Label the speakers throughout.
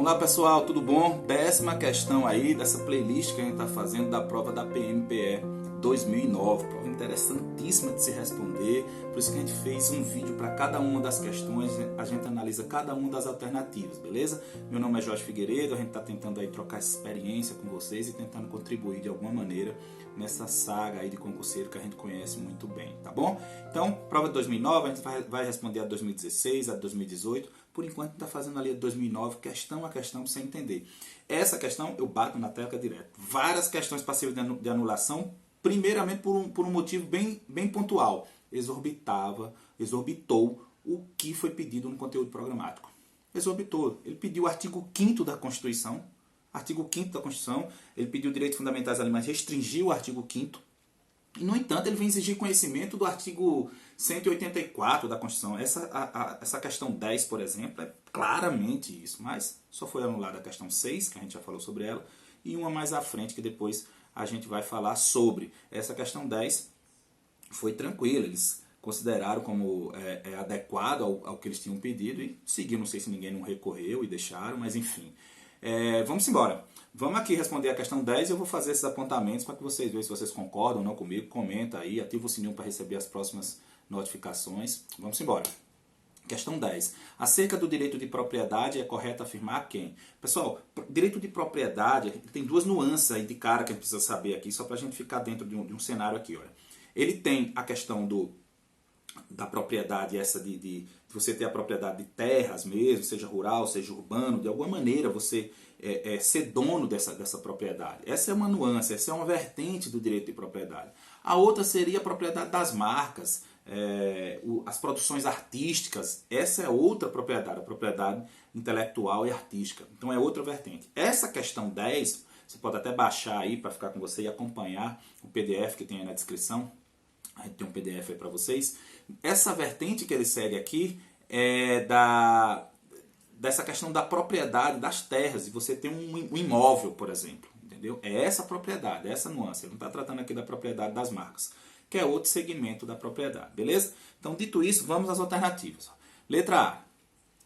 Speaker 1: Olá pessoal, tudo bom? 10ª questão aí dessa playlist que a gente está fazendo da prova da PMPE 2009. Prova interessantíssima de se responder, por isso que a gente fez um vídeo para cada uma das questões, a gente analisa cada uma das alternativas, beleza? Meu nome é Jorge Figueiredo, a gente está tentando aí trocar essa experiência com vocês e tentando contribuir de alguma maneira nessa saga aí de concurseiro que a gente conhece muito bem, tá bom? Então, prova de 2009, a gente vai responder a 2016, a 2018, por enquanto está fazendo ali a 2009, questão a questão para você entender. Essa questão eu bato na tecla direto. Várias questões passíveis de anulação, primeiramente por um motivo bem pontual. Exorbitou o que foi pedido no conteúdo programático. Exorbitou. Ele pediu o artigo 5º da Constituição. Artigo 5º da Constituição. Ele pediu direitos fundamentais alimentos, restringiu o artigo 5º. E, no entanto, ele vem exigir conhecimento do artigo 184 da Constituição. Essa questão 10, por exemplo, é claramente isso. Mas só foi anulada a questão 6, que a gente já falou sobre ela, e uma mais à frente, que depois a gente vai falar sobre. Essa questão 10 foi tranquila. Eles consideraram como adequado ao que eles tinham pedido e seguiram. Não sei se ninguém não recorreu e deixaram, mas enfim. Vamos embora. Vamos aqui responder a questão 10 e eu vou fazer esses apontamentos para que vocês vejam se vocês concordam ou não comigo. Comenta aí, ativa o sininho para receber as próximas notificações. Vamos embora. Questão 10. Acerca do direito de propriedade, é correto afirmar quem? Pessoal, direito de propriedade tem duas nuances aí de cara que a gente precisa saber aqui, só para a gente ficar dentro de um cenário aqui. Olha. Ele tem a questão da propriedade, essa de você ter a propriedade de terras mesmo, seja rural, seja urbano, de alguma maneira você ser dono dessa propriedade. Essa é uma nuance, essa é uma vertente do direito de propriedade. A outra seria a propriedade das marcas, as produções artísticas. Essa é outra propriedade, a propriedade intelectual e artística. Então é outra vertente. Essa questão 10, você pode até baixar aí para ficar com você e acompanhar o PDF que tem aí na descrição. A gente tem um PDF aí para vocês. Essa vertente que ele segue aqui é dessa questão da propriedade das terras, e você tem um imóvel, por exemplo. Entendeu? É essa propriedade, é essa nuance. Ele não está tratando aqui da propriedade das marcas, que é outro segmento da propriedade. Beleza? Então, dito isso, vamos às alternativas. Letra A.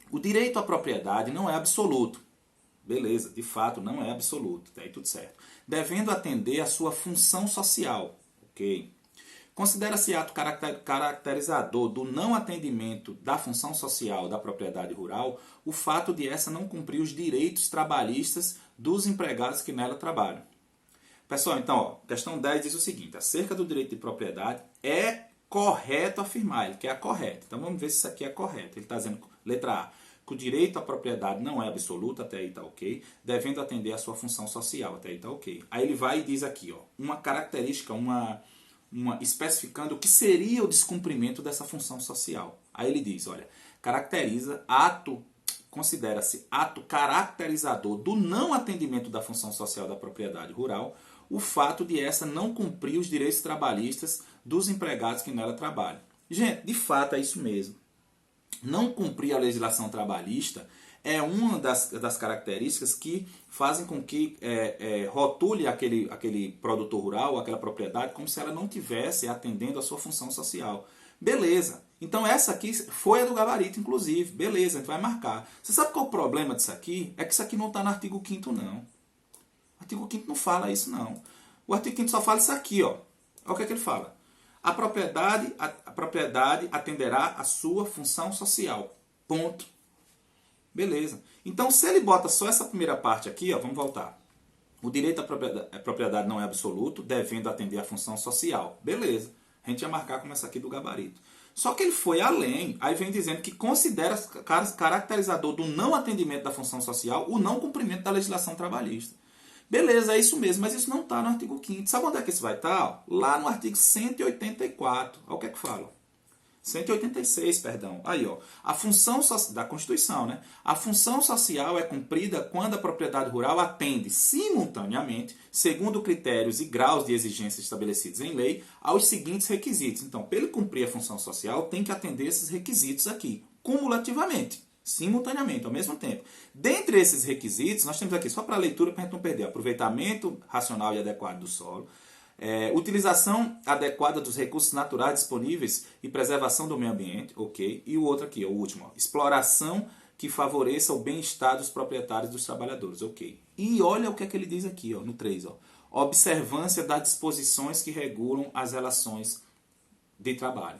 Speaker 1: O direito à propriedade não é absoluto. Beleza, de fato não é absoluto. Está aí tudo certo. Devendo atender à sua função social. Ok? Considera-se ato caracterizador do não atendimento da função social da propriedade rural o fato de essa não cumprir os direitos trabalhistas dos empregados que nela trabalham. Pessoal, então, questão 10 diz o seguinte: acerca do direito de propriedade, é correto afirmar, ele quer a correta. Então vamos ver se isso aqui é correto. Ele está dizendo, letra A, que o direito à propriedade não é absoluto, até aí está ok, devendo atender à sua função social, até aí está ok. Aí ele vai e diz aqui, uma característica, especificando o que seria o descumprimento dessa função social. Aí ele diz, olha, considera-se ato caracterizador do não atendimento da função social da propriedade rural o fato de essa não cumprir os direitos trabalhistas dos empregados que nela trabalham. Gente, de fato é isso mesmo. Não cumprir a legislação trabalhista é uma das características que fazem com que rotule aquele produtor rural, aquela propriedade, como se ela não tivesse atendendo a sua função social. Beleza. Então essa aqui foi a do gabarito, inclusive. Beleza, a gente vai marcar. Você sabe qual é o problema disso aqui? É que isso aqui não está no artigo 5º, não. O artigo 5º não fala isso, não. O artigo 5º só fala isso aqui, ó. Olha o que é que ele fala. A propriedade atenderá a sua função social. Ponto. Beleza. Então, se ele bota só essa primeira parte aqui, ó, vamos voltar. O direito à propriedade não é absoluto, devendo atender à função social. Beleza. A gente ia marcar como essa aqui do gabarito. Só que ele foi além. Aí vem dizendo que considera caracterizador do não atendimento da função social o não cumprimento da legislação trabalhista. Beleza, é isso mesmo, mas isso não está no artigo 5º. Sabe onde é que isso vai estar? Lá no artigo 184. Olha o que é que fala. 186, perdão. Aí, ó. A função da Constituição, né? A função social é cumprida quando a propriedade rural atende simultaneamente, segundo critérios e graus de exigência estabelecidos em lei, aos seguintes requisitos. Então, para ele cumprir a função social, tem que atender esses requisitos aqui, cumulativamente, simultaneamente, ao mesmo tempo. Dentre esses requisitos, nós temos aqui, só para a leitura, para a gente não perder, aproveitamento racional e adequado do solo, utilização adequada dos recursos naturais disponíveis e preservação do meio ambiente, ok? E o outro aqui, o último, exploração que favoreça o bem-estar dos proprietários e dos trabalhadores. Ok. E olha o que é que ele diz aqui, ó, no 3. Ó. Observância das disposições que regulam as relações de trabalho.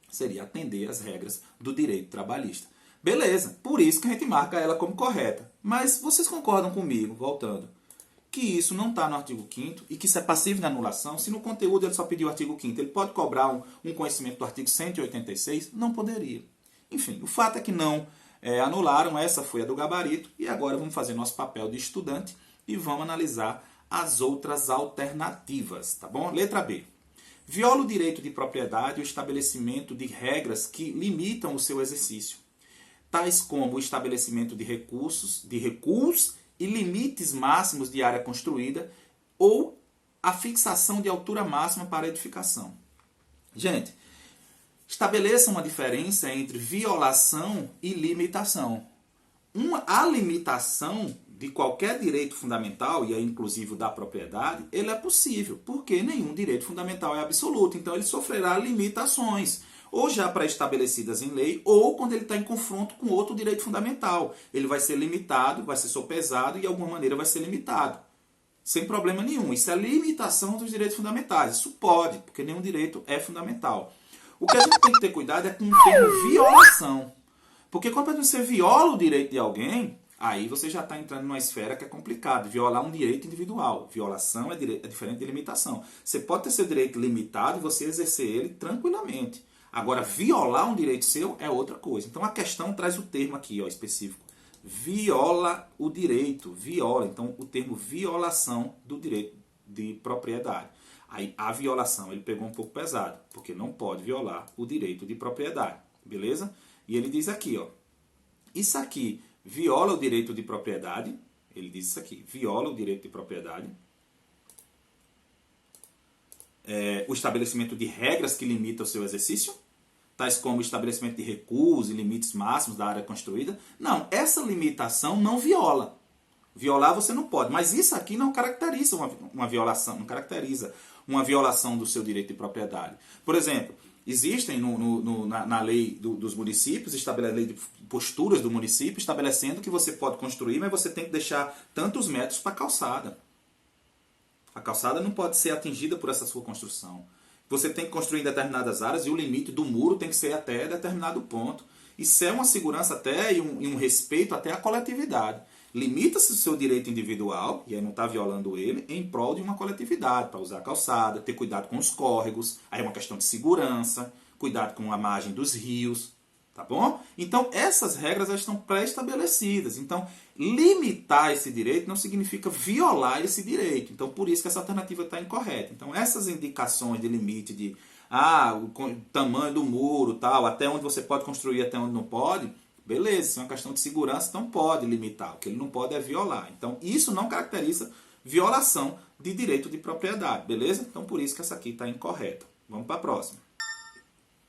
Speaker 1: Seria atender às regras do direito trabalhista. Beleza, por isso que a gente marca ela como correta. Mas vocês concordam comigo, voltando, que isso não está no artigo 5º e que isso é passivo de anulação? Se no conteúdo ele só pediu o artigo 5º, ele pode cobrar um conhecimento do artigo 186? Não poderia. Enfim, o fato é que não anularam, essa foi a do gabarito, e agora vamos fazer nosso papel de estudante e vamos analisar as outras alternativas, tá bom? Letra B. Viola o direito de propriedade o estabelecimento de regras que limitam o seu exercício, tais como o estabelecimento de recursos e limites máximos de área construída ou a fixação de altura máxima para edificação. Gente, estabeleça uma diferença entre violação e limitação. A limitação de qualquer direito fundamental, e aí inclusive o da propriedade, ele é possível, porque nenhum direito fundamental é absoluto, então ele sofrerá limitações, ou já pré-estabelecidas em lei, ou quando ele está em confronto com outro direito fundamental. Ele vai ser limitado, vai ser sopesado e de alguma maneira vai ser limitado. Sem problema nenhum. Isso é limitação dos direitos fundamentais. Isso pode, porque nenhum direito é fundamental. O que a gente tem que ter cuidado é com o termo violação. Porque quando você viola o direito de alguém, aí você já está entrando numa esfera que é complicada. Violar um direito individual. Violação é diferente de limitação. Você pode ter seu direito limitado e você exercer ele tranquilamente. Agora, violar um direito seu é outra coisa. Então, a questão traz o termo aqui, ó, específico. Viola o direito. Viola. Então, o termo violação do direito de propriedade. Aí, a violação, ele pegou um pouco pesado, porque não pode violar o direito de propriedade. Beleza? E ele diz aqui, ó. Isso aqui viola o direito de propriedade. Ele diz isso aqui. Viola o direito de propriedade. O estabelecimento de regras que limitam o seu exercício, tais como o estabelecimento de recursos e limites máximos da área construída. Não, essa limitação não viola. Violar você não pode, mas isso aqui não caracteriza uma violação, não caracteriza uma violação do seu direito de propriedade. Por exemplo, existem na lei dos municípios, a lei de posturas do município, estabelecendo que você pode construir, mas você tem que deixar tantos metros para a calçada. A calçada não pode ser atingida por essa sua construção. Você tem que construir em determinadas áreas e o limite do muro tem que ser até determinado ponto. Isso é uma segurança até e um respeito até à coletividade. Limita-se o seu direito individual, e aí não está violando ele, em prol de uma coletividade, para usar a calçada, ter cuidado com os córregos, aí é uma questão de segurança, cuidado com a margem dos rios. Tá bom? Então, essas regras já estão pré-estabelecidas. Então, limitar esse direito não significa violar esse direito. Então, por isso que essa alternativa está incorreta. Então, essas indicações de limite de o tamanho do muro, tal, até onde você pode construir, até onde não pode, beleza, isso é uma questão de segurança, então pode limitar. O que ele não pode é violar. Então, isso não caracteriza violação de direito de propriedade, beleza? Então, por isso que essa aqui está incorreta. Vamos para a próxima.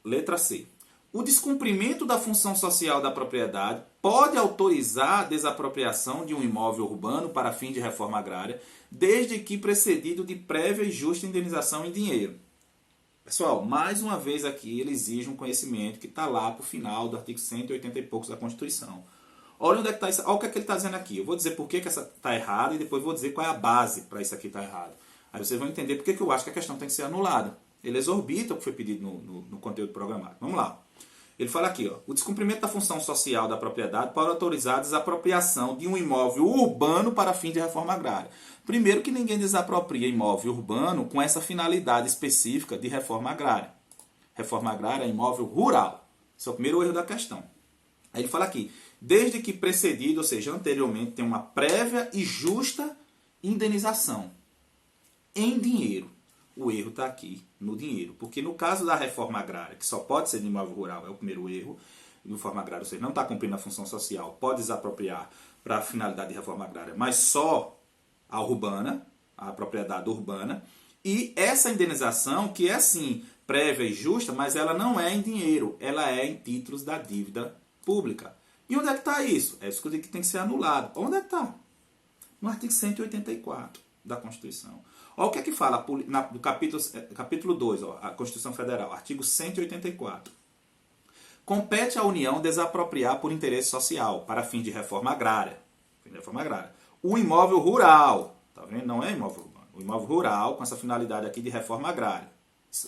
Speaker 1: Letra C. O descumprimento da função social da propriedade pode autorizar a desapropriação de um imóvel urbano para fim de reforma agrária, desde que precedido de prévia e justa indenização em dinheiro. Pessoal, mais uma vez aqui ele exige um conhecimento que está lá para o final do artigo 180 e poucos da Constituição. Olha onde é que está isso. Olha o que é que ele está dizendo aqui. Eu vou dizer por que essa está errada e depois vou dizer qual é a base para isso aqui estar errado. Aí vocês vão entender por que eu acho que a questão tem que ser anulada. Ele exorbita o que foi pedido no conteúdo programado. Vamos lá. Ele fala aqui, ó, o descumprimento da função social da propriedade pode autorizar a desapropriação de um imóvel urbano para fim de reforma agrária. Primeiro que ninguém desapropria imóvel urbano com essa finalidade específica de reforma agrária. Reforma agrária é imóvel rural. Esse é o primeiro erro da questão. Aí ele fala aqui, desde que precedido, ou seja, anteriormente, tem uma prévia e justa indenização em dinheiro. O erro está aqui no dinheiro. Porque no caso da reforma agrária, que só pode ser de imóvel rural, é o primeiro erro, de reforma agrária, ou seja, não está cumprindo a função social, pode desapropriar para a finalidade de reforma agrária, mas só a urbana, a propriedade urbana, e essa indenização, que é sim prévia e justa, mas ela não é em dinheiro, ela é em títulos da dívida pública. E onde é que está isso? É isso que tem que ser anulado. Onde é que está? No artigo 184 da Constituição. Olha o que é que fala do capítulo 2, ó, a Constituição Federal, artigo 184. Compete à União desapropriar por interesse social, para fim de reforma agrária. O imóvel rural, tá vendo? Não é imóvel urbano. O imóvel rural, com essa finalidade aqui de reforma agrária.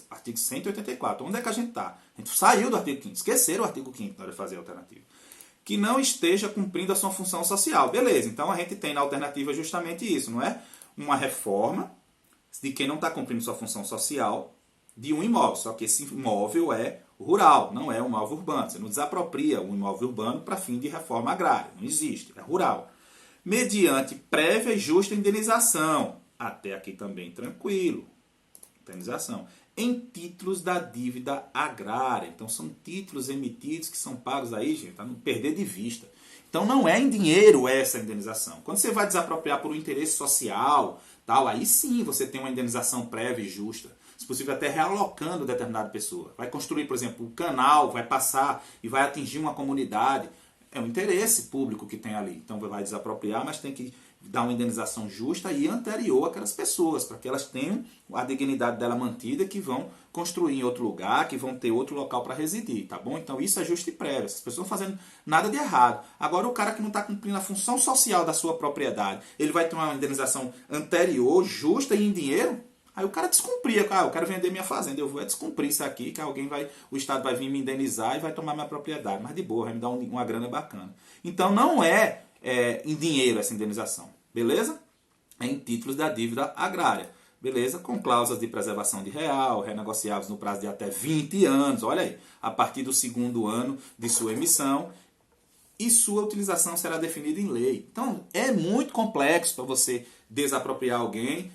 Speaker 1: Artigo 184. Onde é que a gente está? A gente saiu do artigo 5º. Esqueceram o artigo 5º na hora de fazer a alternativa. Que não esteja cumprindo a sua função social. Beleza, então a gente tem na alternativa justamente isso, não é? Uma reforma de quem não está cumprindo sua função social de um imóvel. Só que esse imóvel é rural, não é um imóvel urbano. Você não desapropria um imóvel urbano para fim de reforma agrária. Não existe, é rural. Mediante prévia e justa indenização. Até aqui também tranquilo. Indenização. Em títulos da dívida agrária. Então são títulos emitidos que são pagos aí, gente, para não perder de vista. Então não é em dinheiro essa indenização. Quando você vai desapropriar por um interesse social, tal, aí sim você tem uma indenização prévia e justa. Se possível até realocando determinada pessoa. Vai construir, por exemplo, um canal, vai passar e vai atingir uma comunidade. É um interesse público que tem ali. Então vai desapropriar, mas tem que dar uma indenização justa e anterior àquelas pessoas, para que elas tenham a dignidade dela mantida, que vão construir em outro lugar, que vão ter outro local para residir, tá bom? Então isso é justo e prévio. Essas pessoas não estão fazendo nada de errado. Agora o cara que não está cumprindo a função social da sua propriedade, ele vai ter uma indenização anterior, justa e em dinheiro? Aí o cara descumpria, eu quero vender minha fazenda, eu vou descumprir isso aqui, que o Estado vai vir me indenizar e vai tomar minha propriedade. Mas de boa, vai me dar uma grana bacana. Então não é em dinheiro essa indenização, beleza? É em títulos da dívida agrária, beleza? Com cláusulas de preservação de real, renegociáveis no prazo de até 20 anos, olha aí, a partir do segundo ano de sua emissão, e sua utilização será definida em lei. Então, é muito complexo para você desapropriar alguém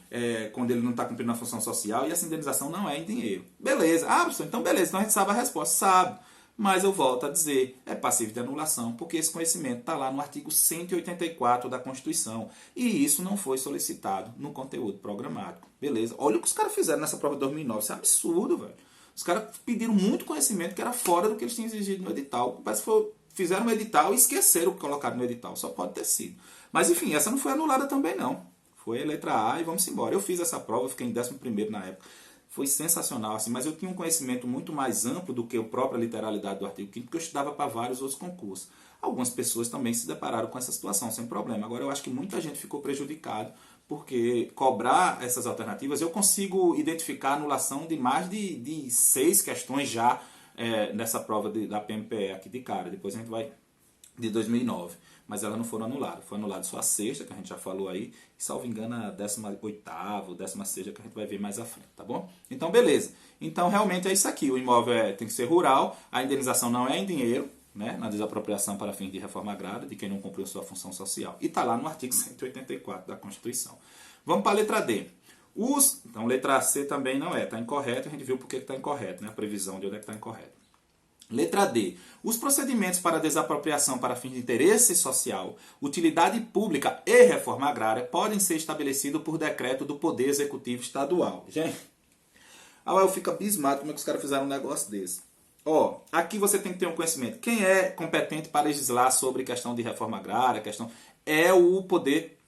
Speaker 1: quando ele não está cumprindo a função social e essa indenização não é em dinheiro. Beleza. Ah, professor, então beleza. Então a gente sabe a resposta. Sabe. Mas eu volto a dizer, é passivo de anulação, porque esse conhecimento está lá no artigo 184 da Constituição. E isso não foi solicitado no conteúdo programático. Beleza. Olha o que os caras fizeram nessa prova de 2009. Isso é absurdo, velho. Os caras pediram muito conhecimento que era fora do que eles tinham exigido no edital. Parece que foi... Fizeram no edital e esqueceram o que colocaram no edital. Só pode ter sido. Mas enfim, essa não foi anulada também não. Foi a letra A e vamos embora. Eu fiz essa prova, fiquei em 11º na época. Foi sensacional, assim, mas eu tinha um conhecimento muito mais amplo do que a própria literalidade do artigo 5º, porque eu estudava para vários outros concursos. Algumas pessoas também se depararam com essa situação, sem problema. Agora eu acho que muita gente ficou prejudicada, porque cobrar essas alternativas, eu consigo identificar a anulação de mais de 6 questões já nessa prova da PMPE aqui de cara. Depois a gente vai de 2009. Mas elas não foram anuladas. Foi anulada só a sexta, que a gente já falou aí. E, salvo engano, a 18ª, 16ª, que a gente vai ver mais à frente, tá bom? Então, beleza. Então, realmente é isso aqui. O imóvel tem que ser rural. A indenização não é em dinheiro, né? Na desapropriação para fins de reforma agrária, de quem não cumpriu sua função social. E está lá no artigo 184 da Constituição. Vamos para a letra D. Então, letra C também não é. Está incorreto. A gente viu por que está incorreto, né? A previsão de onde é que está incorreto. Letra D. Os procedimentos para desapropriação para fins de interesse social, utilidade pública e reforma agrária podem ser estabelecidos por decreto do Poder Executivo Estadual. Gente, eu fico abismado como é que os caras fizeram um negócio desse. Aqui você tem que ter um conhecimento. Quem é competente para legislar sobre questão de reforma agrária, é o poder,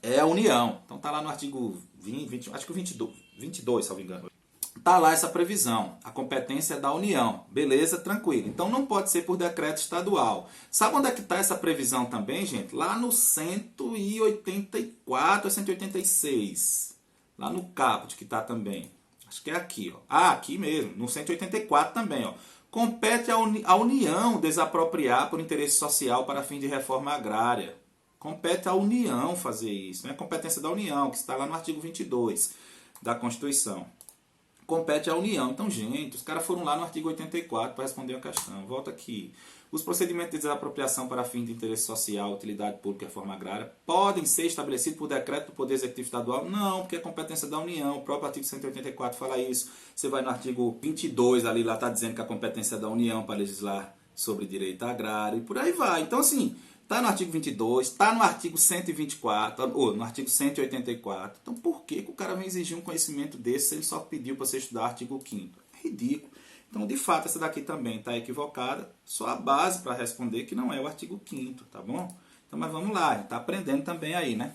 Speaker 1: é a União. Então tá lá no artigo 20, acho que o 22, salvo engano. Está lá essa previsão. A competência é da União. Beleza? Tranquilo. Então não pode ser por decreto estadual. Sabe onde é que está essa previsão também, gente? Lá no 184, 186. Lá no caput que está também. Acho que é aqui. Aqui mesmo. No 184 também. Compete à União desapropriar por interesse social para fim de reforma agrária. Compete à União fazer isso. É a competência da União, que está lá no artigo 22 da Constituição. Compete à União. Então, gente, os caras foram lá no artigo 84 para responder a questão. Volta aqui. Os procedimentos de desapropriação para fim de interesse social, utilidade pública e reforma agrária podem ser estabelecidos por decreto do Poder Executivo Estadual? Não, porque é competência da União. O próprio artigo 184 fala isso. Você vai no artigo 22, ali lá está dizendo que a competência é da União para legislar sobre direito agrário e por aí vai. Então, assim, está no artigo 22, está no artigo 124, ou no artigo 184. Então, por que o cara vem exigir um conhecimento desse se ele só pediu para você estudar artigo 5º? É ridículo. Então, de fato, essa daqui também está equivocada. Só a base para responder que não é o artigo 5º, tá bom? Então, mas vamos lá, a gente está aprendendo também aí, né?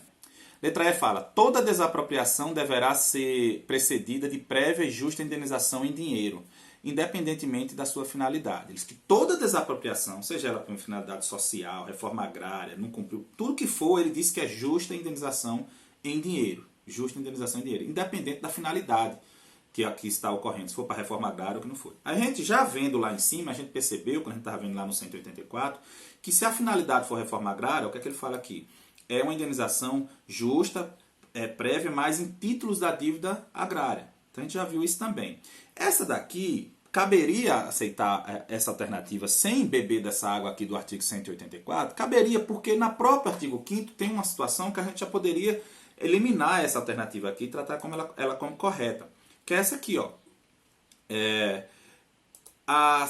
Speaker 1: Letra E fala, toda desapropriação deverá ser precedida de prévia e justa indenização em dinheiro. independentemente da sua finalidade. Ele diz que toda desapropriação, seja ela por uma finalidade social, reforma agrária, não cumpriu, tudo que for, ele diz que é justa indenização em dinheiro. Justa indenização em dinheiro, independente da finalidade que aqui está ocorrendo, se for para reforma agrária ou que não for. A gente já vendo lá em cima, a gente percebeu, quando a gente estava vendo lá no 184, que se a finalidade for reforma agrária, o que é que ele fala aqui? É uma indenização justa, prévia, mas em títulos da dívida agrária. Então a gente já viu isso também. Essa daqui, caberia aceitar essa alternativa sem beber dessa água aqui do artigo 184? Caberia, porque na própria artigo 5º tem uma situação que a gente já poderia eliminar essa alternativa aqui e tratar como ela como correta. Que é essa aqui, ó. A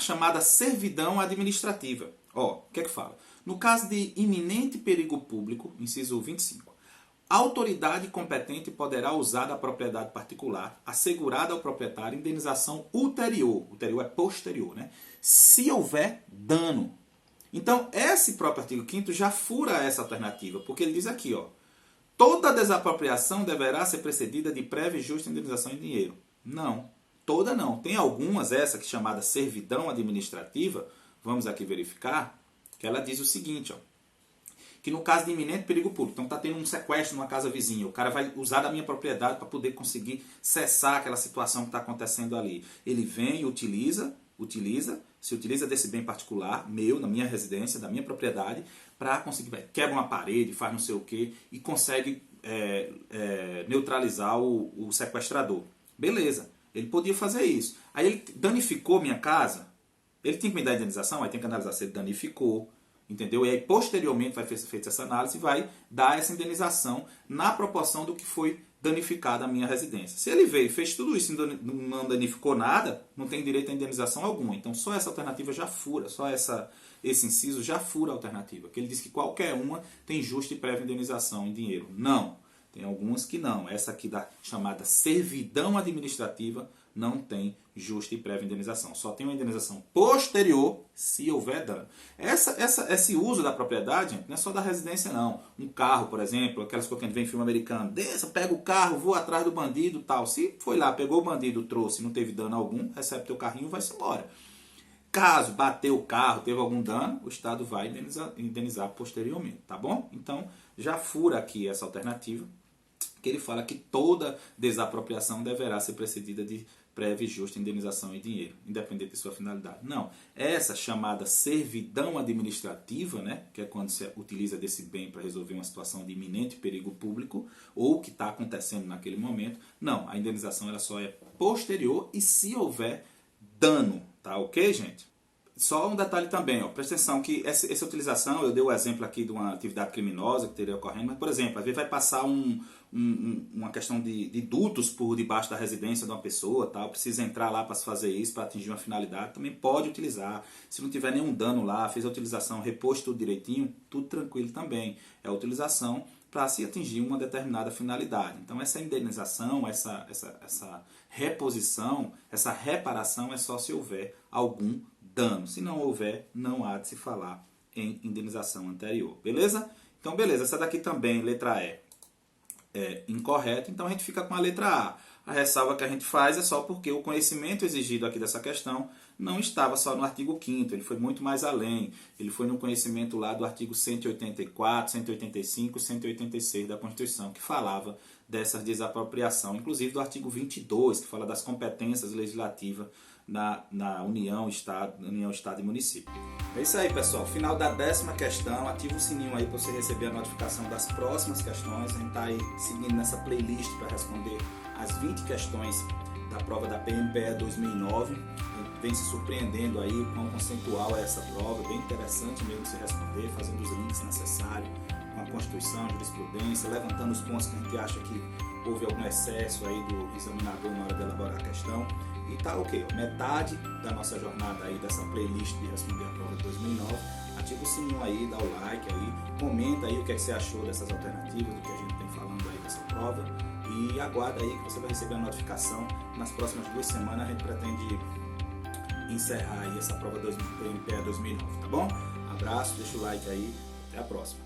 Speaker 1: chamada servidão administrativa. Ó, o que é que fala? No caso de iminente perigo público, inciso 25, a autoridade competente poderá usar da propriedade particular, assegurada ao proprietário, indenização ulterior. Ulterior é posterior, né? Se houver dano. Então, esse próprio artigo 5º já fura essa alternativa, porque ele diz aqui, ó, toda desapropriação deverá ser precedida de prévia e justa indenização em dinheiro. Não, toda não. Tem algumas, essa que é chamada servidão administrativa, vamos aqui verificar, que ela diz o seguinte, ó, que no caso de iminente perigo público, então está tendo um sequestro numa casa vizinha, o cara vai usar da minha propriedade para poder conseguir cessar aquela situação que está acontecendo ali. Ele vem e se utiliza desse bem particular, meu, na minha residência, da minha propriedade, para conseguir, quebra uma parede, faz não sei o que, e consegue neutralizar o sequestrador. Beleza, ele podia fazer isso. Aí ele danificou minha casa, ele tem que me dar indenização, aí tem que analisar se ele danificou, entendeu? E aí posteriormente vai ser feita essa análise e vai dar essa indenização na proporção do que foi danificada a minha residência. Se ele veio e fez tudo isso e não danificou nada, não tem direito a indenização alguma. Então só essa alternativa já fura, esse inciso já fura a alternativa. Que ele diz que qualquer uma tem justa e prévia indenização em dinheiro. Não. Tem algumas que não. Essa aqui da chamada servidão administrativa não tem justa e prévia indenização. Só tem uma indenização posterior se houver dano. Esse uso da propriedade, gente, não é só da residência, não. Um carro, por exemplo, aquelas coisas que a gente vê em filme americano. Desça, pega o carro, voa atrás do bandido, tal. Se foi lá, pegou o bandido, trouxe, não teve dano algum, recebe teu carrinho e vai-se embora. Caso bateu o carro, teve algum dano, o Estado vai indenizar posteriormente, tá bom? Então, já fura aqui essa alternativa, que ele fala que toda desapropriação deverá ser precedida de prévia e justa indenização em dinheiro, independente de sua finalidade. Não, essa chamada servidão administrativa, né, que é quando se utiliza desse bem para resolver uma situação de iminente perigo público ou que está acontecendo naquele momento, não, a indenização ela só é posterior e se houver dano, tá ok, gente? Só um detalhe também, ó, presta atenção que essa utilização, eu dei o exemplo aqui de uma atividade criminosa que teria ocorrendo, mas, por exemplo, às vezes vai passar uma questão de dutos por debaixo da residência de uma pessoa, tal, precisa entrar lá para se fazer isso, para atingir uma finalidade, também pode utilizar. Se não tiver nenhum dano lá, fez a utilização, repôs tudo direitinho, tudo tranquilo também. É a utilização para se atingir uma determinada finalidade. Então essa indenização, essa reposição, essa reparação é só se houver algum dano. Se não houver, não há de se falar em indenização anterior. Beleza? Então, beleza. Essa daqui também, letra E, é incorreta. Então, a gente fica com a letra A. A ressalva que a gente faz é só porque o conhecimento exigido aqui dessa questão não estava só no artigo 5º. Ele foi muito mais além. Ele foi no conhecimento lá do artigo 184, 185 e 186 da Constituição, que falava dessa desapropriação. Inclusive do artigo 22, que fala das competências legislativas na União, Estado e Município. É isso aí, pessoal. Final da 10ª questão. Ativa o sininho aí para você receber a notificação das próximas questões. A gente está aí seguindo nessa playlist para responder as 20 questões da prova da PMPE 2009. A gente vem se surpreendendo aí com o conceitual é essa prova. Bem interessante mesmo se responder, fazendo os links necessários com a Constituição, jurisprudência, levantando os pontos que a gente acha que houve algum excesso aí do examinador na hora de elaborar a questão. E tá ok, metade da nossa jornada aí dessa playlist de responder a prova de 2009. Ativa o sininho aí, dá o like aí, comenta aí o que é que você achou dessas alternativas, do que a gente tem falando aí dessa prova. E aguarda aí que você vai receber a notificação. Nas próximas 2 semanas a gente pretende encerrar aí essa prova PMPE 2009, tá bom? Abraço, deixa o like aí, até a próxima.